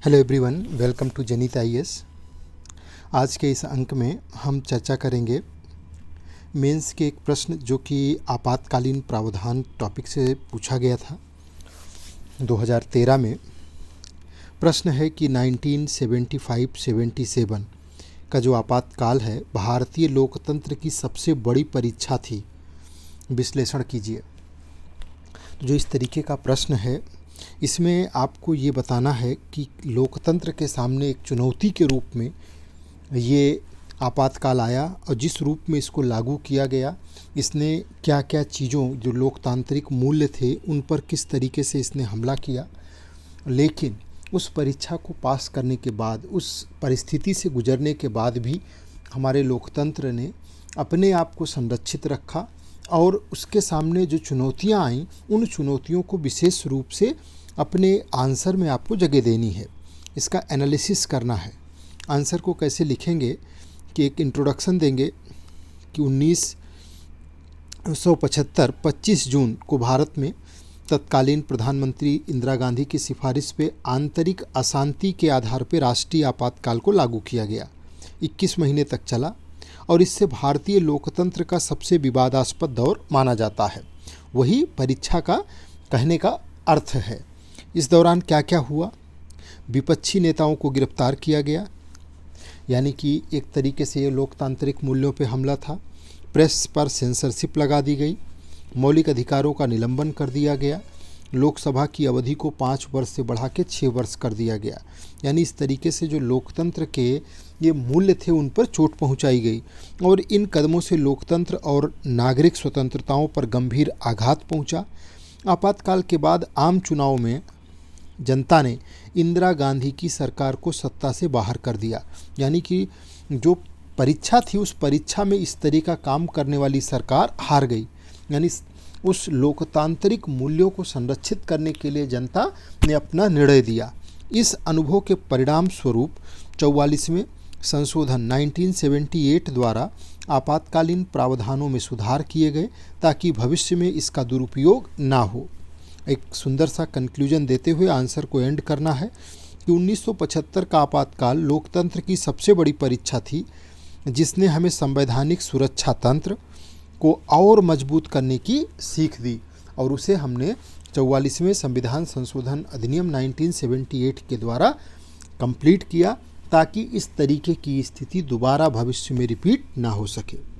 Hello everyone, welcome to जनित IAS. आज के इस अंक में हम चर्चा करेंगे मेंस के एक प्रश्न जो कि आपातकालीन प्रावधान टॉपिक से पूछा गया था 2013 में। प्रश्न है कि 1975-77 का जो आपातकाल है भारतीय लोकतंत्र की सबसे बड़ी परीक्षा थी, विश्लेषण कीजिए। जो इस तरीके का प्रश्न है इसमें आपको ये बताना है कि लोकतंत्र के सामने एक चुनौती के रूप में ये आपातकाल आया और जिस रूप में इसको लागू किया गया, इसने क्या क्या चीज़ों जो लोकतांत्रिक मूल्य थे उन पर किस तरीके से इसने हमला किया। लेकिन उस परीक्षा को पास करने के बाद, उस परिस्थिति से गुजरने के बाद भी हमारे लोकतंत्र ने अपने आप को संरक्षित रखा और उसके सामने जो चुनौतियां आईं उन चुनौतियों को विशेष रूप से अपने आंसर में आपको जगह देनी है, इसका एनालिसिस करना है। आंसर को कैसे लिखेंगे कि एक इंट्रोडक्शन देंगे कि 1975 25 जून को भारत में तत्कालीन प्रधानमंत्री इंदिरा गांधी की सिफारिश पे आंतरिक अशांति के आधार पर राष्ट्रीय आपातकाल को लागू किया गया। 21 महीने तक चला और इससे भारतीय लोकतंत्र का सबसे विवादास्पद दौर माना जाता है। वही परीक्षा का कहने का अर्थ है। इस दौरान क्या क्या हुआ? विपक्षी नेताओं को गिरफ्तार किया गया, यानी कि एक तरीके से ये लोकतांत्रिक मूल्यों पर हमला था। प्रेस पर सेंसरशिप लगा दी गई, मौलिक अधिकारों का निलंबन कर दिया गया, लोकसभा की अवधि को 5 वर्ष से बढ़ा के 6 वर्ष कर दिया गया। यानी इस तरीके से जो लोकतंत्र के ये मूल्य थे उन पर चोट पहुंचाई गई और इन कदमों से लोकतंत्र और नागरिक स्वतंत्रताओं पर गंभीर आघात पहुंचा। आपातकाल के बाद आम चुनाव में जनता ने इंदिरा गांधी की सरकार को सत्ता से बाहर कर दिया। यानी कि जो परीक्षा थी उस परीक्षा में इस तरह का काम करने वाली सरकार हार गई। यानी उस लोकतांत्रिक मूल्यों को संरक्षित करने के लिए जनता ने अपना निर्णय दिया। इस अनुभव के परिणाम स्वरूप 44वें संशोधन 1978 द्वारा आपातकालीन प्रावधानों में सुधार किए गए ताकि भविष्य में इसका दुरुपयोग ना हो। एक सुंदर सा कंक्लूजन देते हुए आंसर को एंड करना है कि 1975 का आपातकाल लोकतंत्र की सबसे बड़ी परीक्षा थी, जिसने हमें संवैधानिक सुरक्षा तंत्र को और मजबूत करने की सीख दी और उसे हमने 44वें संविधान संशोधन अधिनियम 1978 के द्वारा कंप्लीट किया ताकि इस तरीके की स्थिति दोबारा भविष्य में रिपीट ना हो सके।